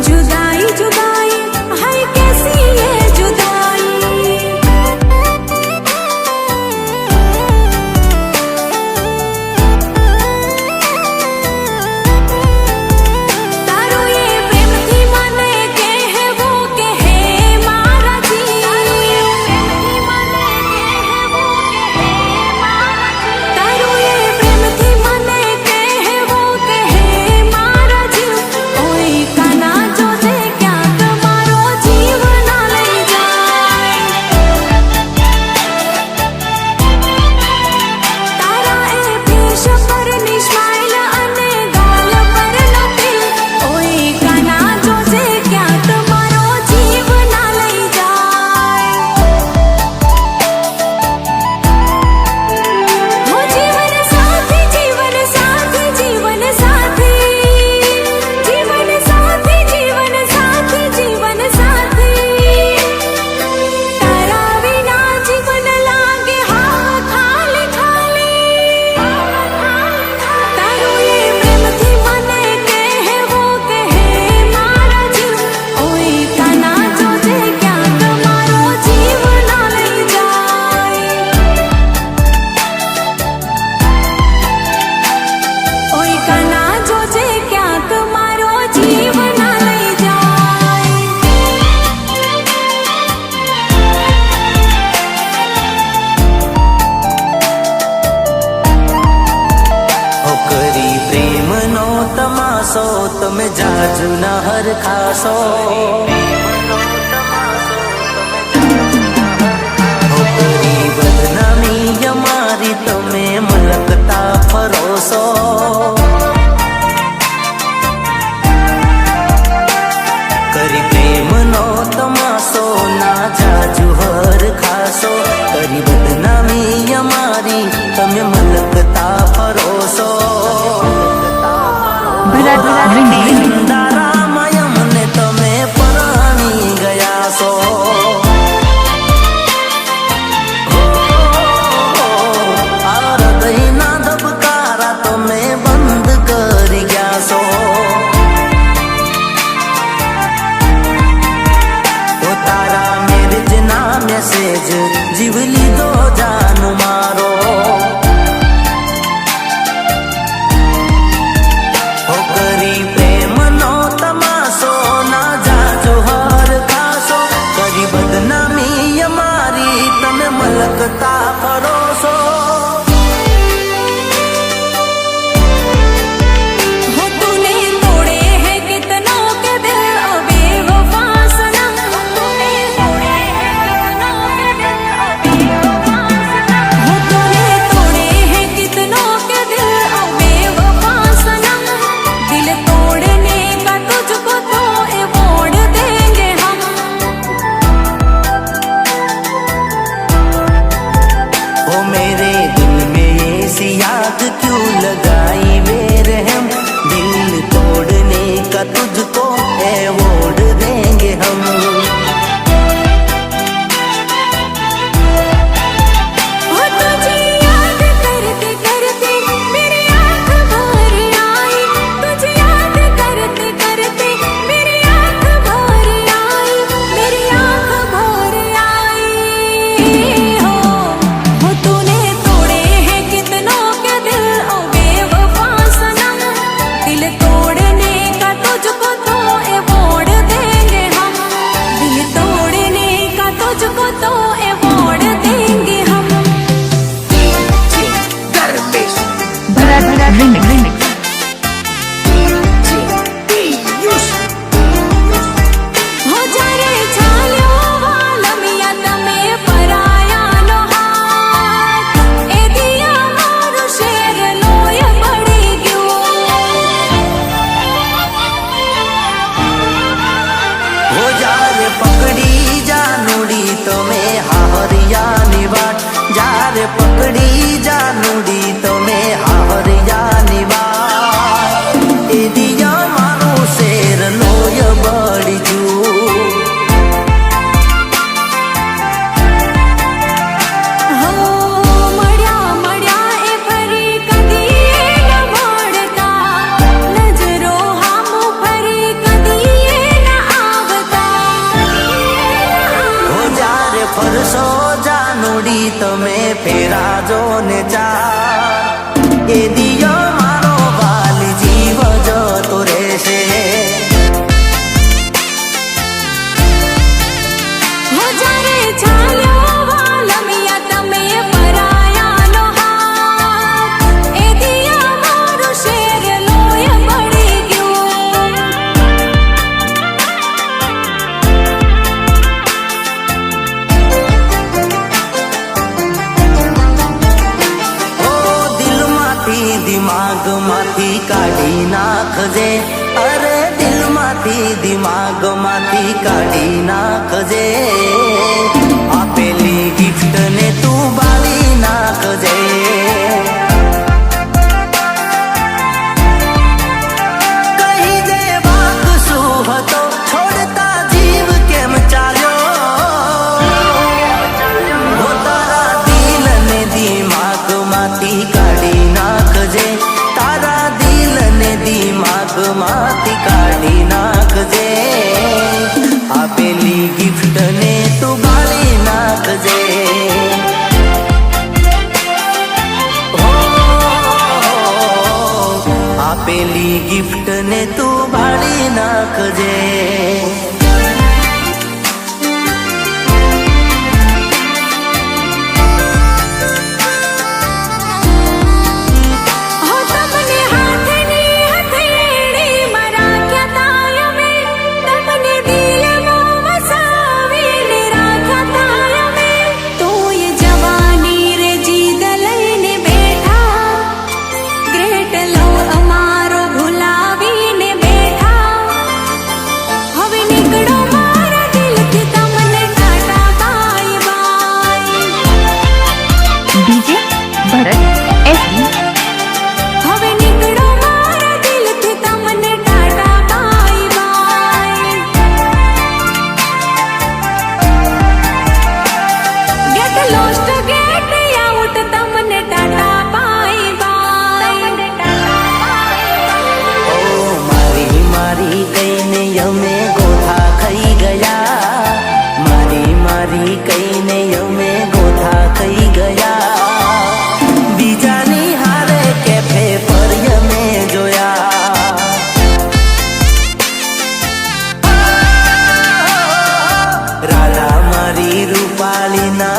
जुदाई जुदाई है कैसी ये जुदाई तारो ये प्रेम थी माने के है वो के है मारा जी तारो ये प्रेम थी माने के है वो के है मारा जी तारो ये प्रेम थी माने के है वो के है मारा जी ओए काना जो से क्या तुम्हारो जीव ना ले जाए तारा ए पेश पर निस्माइल अने गाल पर नती ओए काना जो से क्या तुम्हारो जीव ना ले जाए हो जीवन साथी जीवन साथी जीवन साथी जीवन साथी जीवन साथी जीवन साथी तारा विना जीवन लागे हाँ खाली खाली तारो ये प्रेम थी मने के है वो के है मारा जीव ओए काना जो से क्या तुम्हारो जीव ना ले जाए ओए काना जो से क्या तुम्हारो जीव ना ले जाए ओ करी प्रेम नो तमाशो તમે જાજુ ના હર ખાશો ઓ કરી બદનામી અમારી તમે મલકતા ફરોશો કરી પ્રેમ નો તમાશો ના જાજુ હર ખાશો કરી બદનામી અમારી તમે મલકતા ફરોશો જ જીવ લીધો જાન મારો હો કરી પ્રેમનો તમાશો ના જાજો હર ખાસો કરી બદનામી અમારી તમે મલકતા ફરો છો याद क्यों लगाई बेरहम दिल तोड़ने का तुझको अवॉर्ड देंगे हम तुझे याद करते करते मेरी आँख भर आई तुझे याद करते करते मेरी आँख भर आई मेरी आँख भर आई हो तूने तोड़े हैं कितनों के दिल ओ बेवफा सनम दिल तोड़ने का तुझको तो अवॉर्ड देंगे हम दिल तोड़ने का तुझको तो अवॉर्ड देंगे हम भरत remix. हो जा रे छाल्यो वालमिया तमे परायानो हाथ ए दिया मारू शेर लोय पड़ी गयो हो जा रे पकड़ी जानूड़ी तो मैं हारिया निवाट जा रे पकड़ी जानूड़ी तो मैं हारिया निवाट ए दिया मारो शेर लोय बड़ी जू हो मड्या मड्या ए फरी कदी न मोड़ता नजरो हम फरी कदी न आवता हो जा रे फरसो जानूड़ी तो मैं फेरा जो ने चार ए दिया मारो बाल जीव जो तो रेशे हो जा रे छाल्यो वालमिया तमे परायानो हाथ ए दिया मारू शेर लोय पड़ी गयो ओ दिल माथी दिमाग माथी काढी नाखजे अरे दिल माथी दिमाग माथी काढी नाखजे आपेली गिफ्ट ने तू बाળી નાખજે કહી દે વાક શું હતો છોડતા જીવ કેમ ચાલ્યો હો તારા દિલ ને દિમાગ માંથી કાઢી નાખજે તારા દિલ ને દિમાગ માંથી કાઢી નાખજે આપેલી ગિફ્ટ ને તું બાળી નાખજે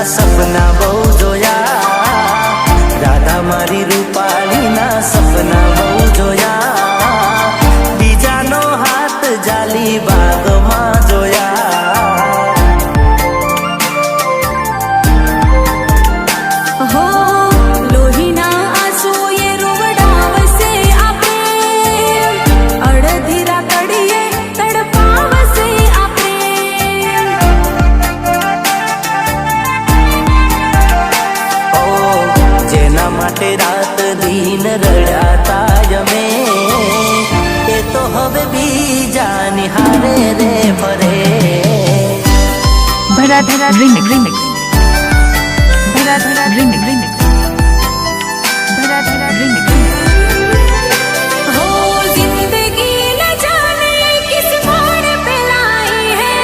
સપના બહુ જોયા, રાધા મારી રૂપાળીના સપના બહુ જોયા, બીજાનો હાથ જાલી બાગમાં જોયા. હો લોહીના આંસુએ રોવડાવશે આપણે, અડધી રાતડીએ તડપાવશે આપણે. ઓ જેના માટે રાત દિન રડ્યા અમે, એ તો હવે બીજા નિહારે રે ફરે. Bharat remix remix Bharat remix remix Bharat remix हो जिंदगी न जाने किस मोड़ पे लाई है,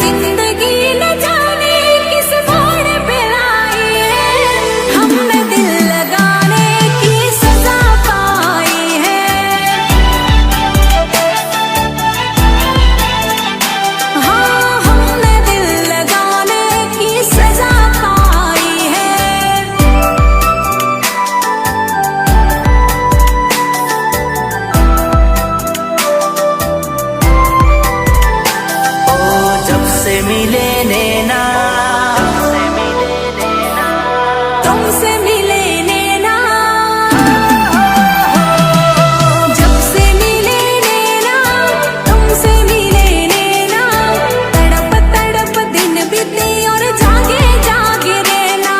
जिंदगी न जाने किस मोड़ पे लाई है, हमने दिल लगाने की सजा पाई है. हाँ हमने दिल लगाने की सजा पाई है. ओ जब से मिले नैना, तुमसे मिले नैना, जब से मिले नैना, तुमसे मिले नैना, तड़प तड़प दिन बीते और जागे जागे रहना.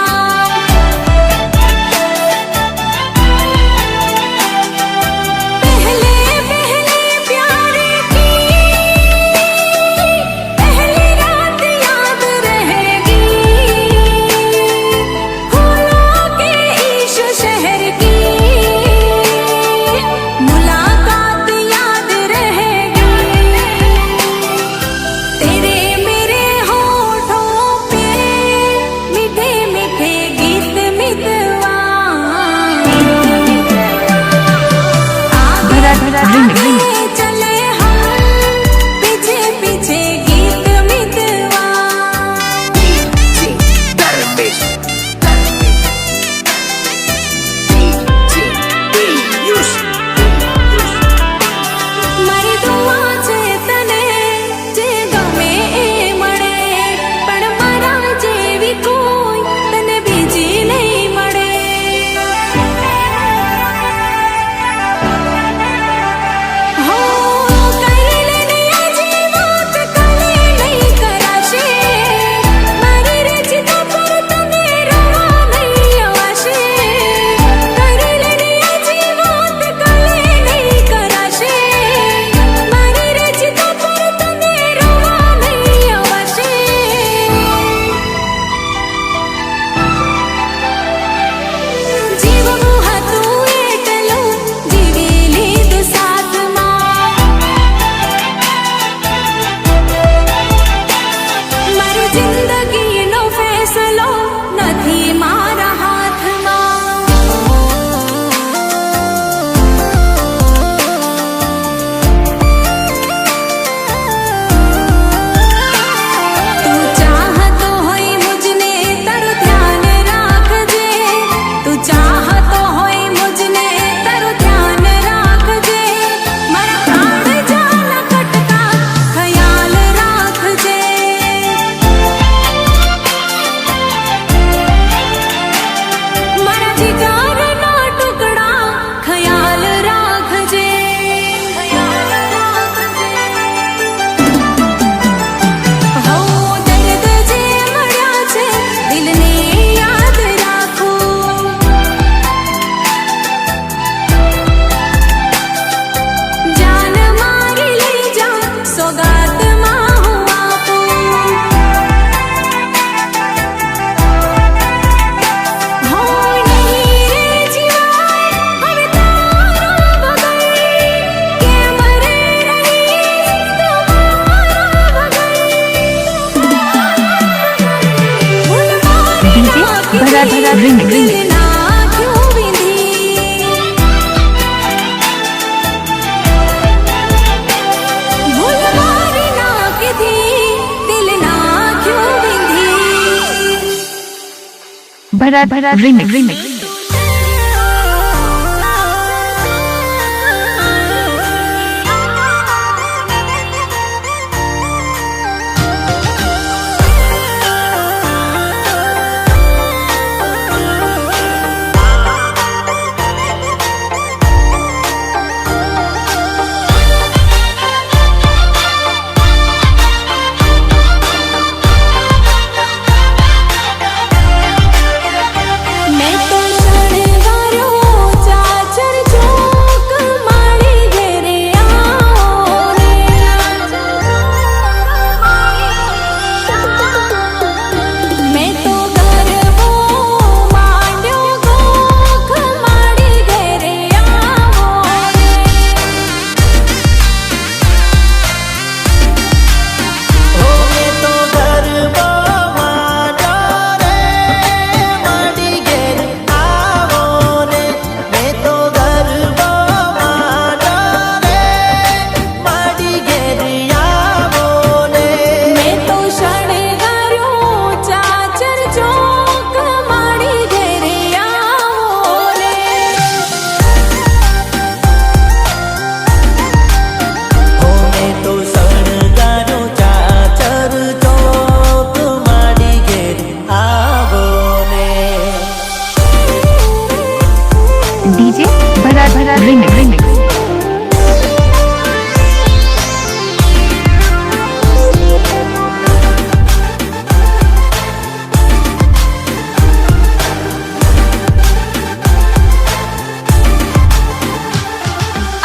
पहले पहले प्यार की पहली रात याद रहेगी, फूलों के ईश शहर की मुलाकात याद रहेगी. तेरे मेरे होठों पे मीठे मीठे गीत मितवा, भरत remix remix आगे चले हम पीछे पीछे गीत मितवा. મારી દુઆ છે તને જે ગમે એ મળે, પણ મારા જેવી કોઈ તને બીજી નહીં મળે. હો કરી લેને આજે વાત કાલે નહીં કરાશે, મારી રચના પર તને રોવા નહીં અવાશે. કરી લેને આજે વાત કાલે નહીં કરાશે, મારી રચના પર તને રોવા નહીં અવાશે. જીવવું હતું એટલું જીવી લીધું સાથમાં, મારી જિંદગીનો ફેસલો નથી મારા હાથમાં. તું ચાહતો હોય મુझने તારું ધ્યાન રાખજે, તું ચાહતો હોય મુझने તારું ધ્યાન રાખજે, મારા પ્રાણ જાન ખટકા ખ્યાલ રાખજે. મારા જીગરના ટુકડા ખ્યાલ રાખજે, ખ્યાલ રાખજે. હો દર્દ જે મળ્યા છે દિલને યાદ રાખો, જાન મારી લઈ જા સોગાતમાં હું આપું. હો નહીં રે જીવાય હવે તારા વગર, કેમ રે રહીશ તમારા વગર. ભૂલ મારી DJ નાખી ભરત remix દિલ remix ના ક્યું વિંધી, ભૂલ મારી નાખી દિલ ના ક્યું વિંધી. भरत रिमिक्स मैं तो शणगारो चाचर चौक माड़ी घेरे आओ रे मैं तो गरबो मांड्यो गोख माड़ी घेरे आओ रे हो मैं तो गरबा मांड्यो रे माड़ी घेर आवो रे मैं तो गरबा मांड्यो रे माड़ी घेर आवो रे मैं तो शणगारो चाचर चौक माड़ी घेरे आओ रे हो मैं तो शणगारो चाचर चौक माड़ी घेर आवो रे डीजे भरत रिमिक्स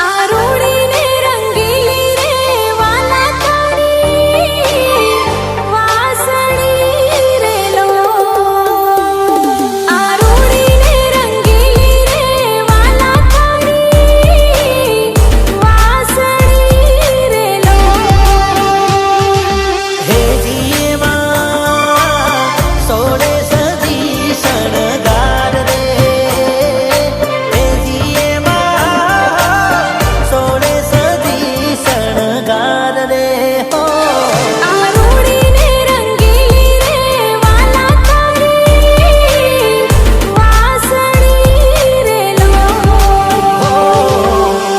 आरूड़ी ने रंगीली रे वाला तारी वासड़ी रे लो आरूड़ी ने रंगीली रे वाला तारी वासड़ी रे लो हे जीवा सोड़े सजी शणगार रे हे जीवा सोड़े सजी शणगार रे हो आरूड़ी ने रंगीली रे वाला तारी वासड़ी रे लो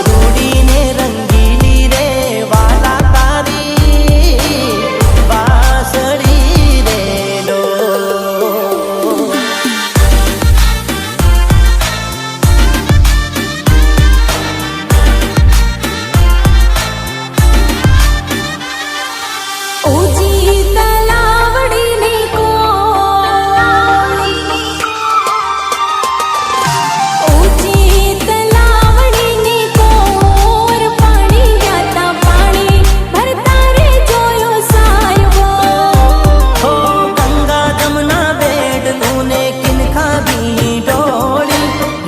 रूड़ी ने रंगीली रे वाला तारी बासड़ी रे लो ऊंची तलावड़ी ने को ऊंची तलावड़ी ने कोर पानी जाता पानी भरता रे जोयो सायो हो गंगा जमुना बेड तूने किनखा भी डोली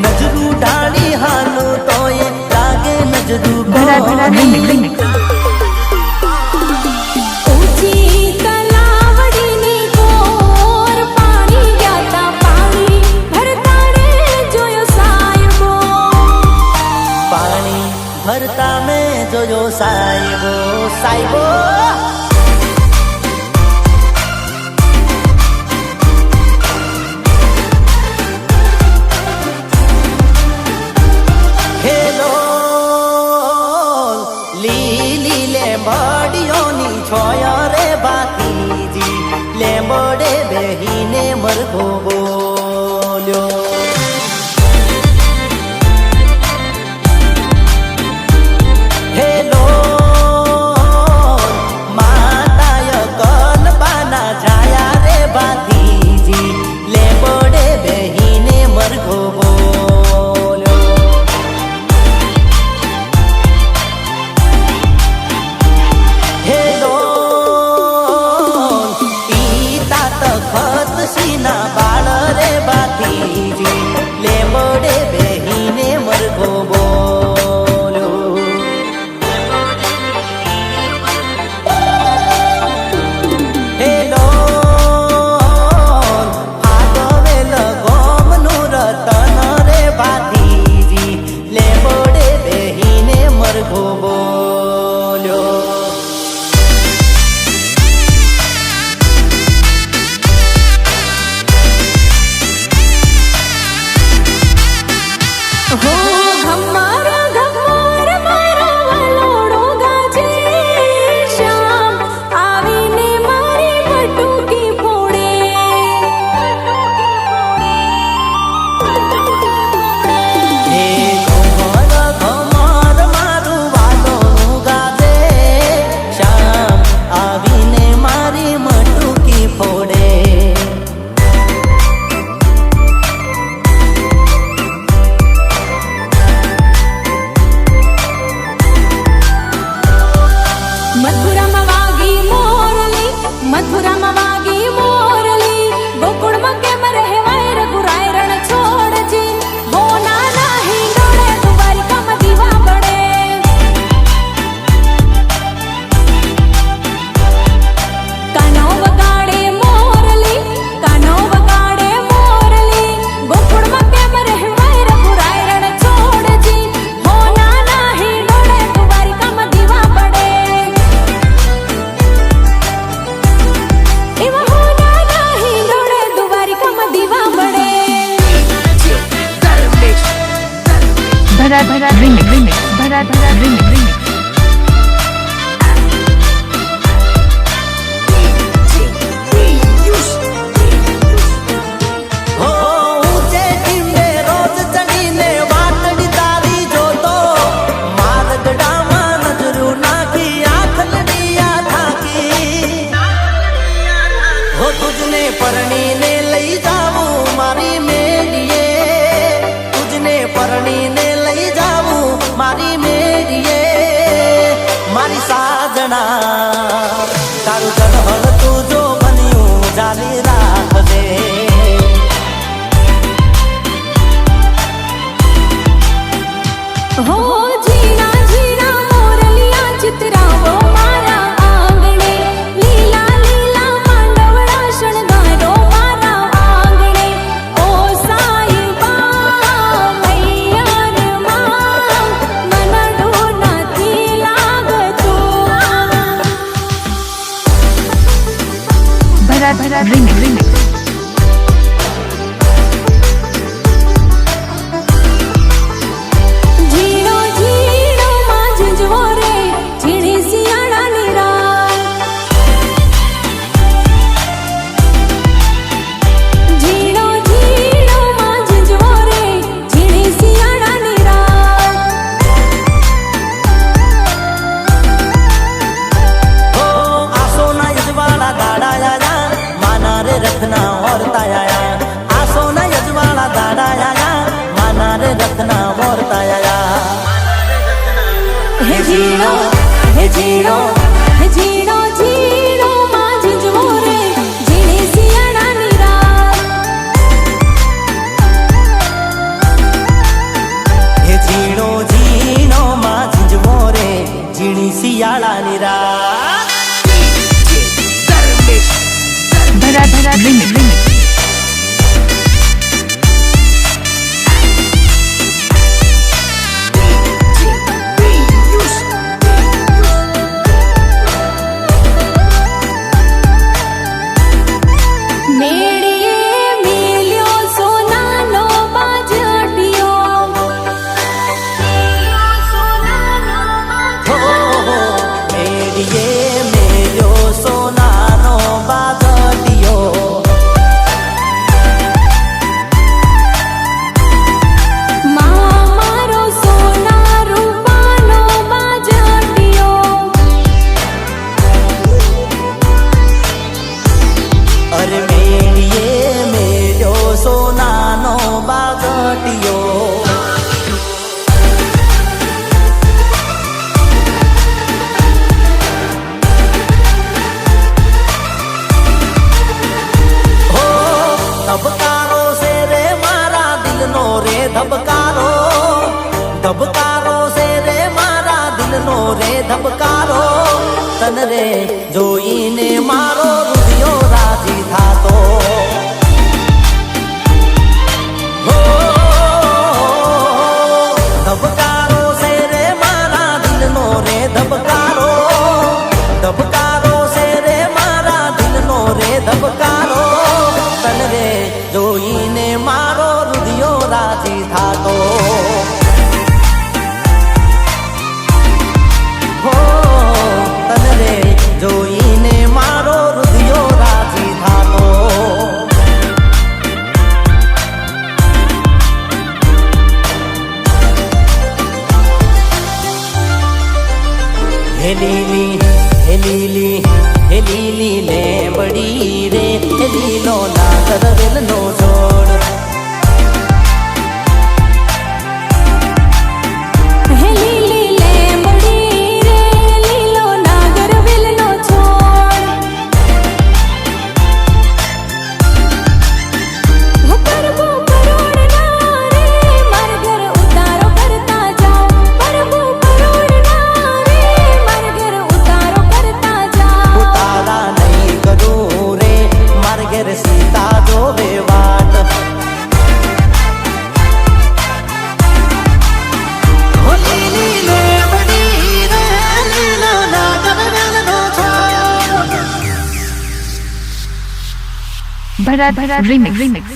नजरू डाली हालो तो ये लागे नजरू भरत गोली रिमिक्स ऊंची तलावड़ी ने कोर पानी जाता पानी भरता रे जोयो सायो पानी भरता में जो साइबो साइबो हेलो લીલી લેંબડીઓની છોય રે બાતીજી લેંબડે બેહીને મરઘો બોલ્યો હેલો માતાય કલબાના છાયા રે બાતીજી લેંબડે બેહીને મરઘો બોલ્યો હેલો પિતા તખત સીના બાળ રે બાતીજી લેંબડે બેહીને મરઘો બોલ્યો હેલો આગવેલ ગોમનું રતન રે બાતીજી લેંબડે બેહીને મરઘો બોલ્યો भरा भरा रिमिक्स रिमिक्स भरा भरा रिमिक्स रिमिक्स હો ઊંચે ટીમે રોજ ચડીને વાટડી તારી જોતો મારગડામાં નજરું નાખી આંખ લડિયા થાકી હો તુજને પરણીને લઈ જાવું મારી મેડીએ તુજને પરણીને લઈ જાવું મારી મેડીએ મારી સાજણા તારું જનહળ તું જો બન્યું જાલી રાખજે હો ઝીણા ઝીણા મોરલિયા ચિતરાવો મારા આંગણે લીલા લીલા માંડવડા શણગારો મારા આંગણે ઓ સાઈબા મૈયારમાં મન ડોનાથી લાગતું भरा भरा रिमिक्स रिमिक्स ઝીણો ઝીણો માં ઝીંઝવો રે ઝીણી શિયાળાની રાત ઝીણો ઝીણો માં ઝીંઝવો રે ઝીણી શિયાળાની રાત हो आसोना यजवाड़ा दाड़ा आया माना रे रखना और ताया आसोना यजवाड़ा दाड़ा आया माना रे रखना और ताया હે ઝીણો હે ઝીણો હે ઝીણો ઝીણો માં ઝીંઝવો રે ઝીણી શિયાળાની રાત हे झीणो झीणो मां झिंझवो रे झीणी सियाळानी रात भरा भरा रिमिक्स रिमिक्स મેળીએ મેલ્યો સોનાનો બાજટીયો हो मेरिये मेलो सोनानो बागटियो માં મારો સોના રૂપાનો બાજટીયો अरे मेरिये मेलो सोनानो बागटियो हो धबकारो से रे मारा दिल नो रे धबकारो धबकारो से रे मारा दिल नो रे धबकारो तन रे जोईने मारो रुदियो राजी थातो हो धबकारो से रे मारा दिल नो रे धबकारो धबकारो से रे मारा दिल नो रे धबकारो तन रे जोईने मारो रुदियो राजी थातो हो तन रे जोईने मारो रुदियो राजी थातो हे लीली हे लीली हे लीली ले बड़ी रे हे लीलो नागर वेल नो जोड़ હે લીલી લેંબડી રે લીલો નાગર વેલનો છોડ હો પ્રભુ કરુણના રે માર ઘર ઉતારો કરતા જાઓ પ્રભુ કરુણના રે માર ઘર ઉતારો કરતા જાઓ उतारा नहीं करूं रे मार घेर सीता जो वे वाट हो लीली ले बड़ी रे लीलो नागर वेल नो छोड़ भरा भरा रिमिक्स रिमिक्स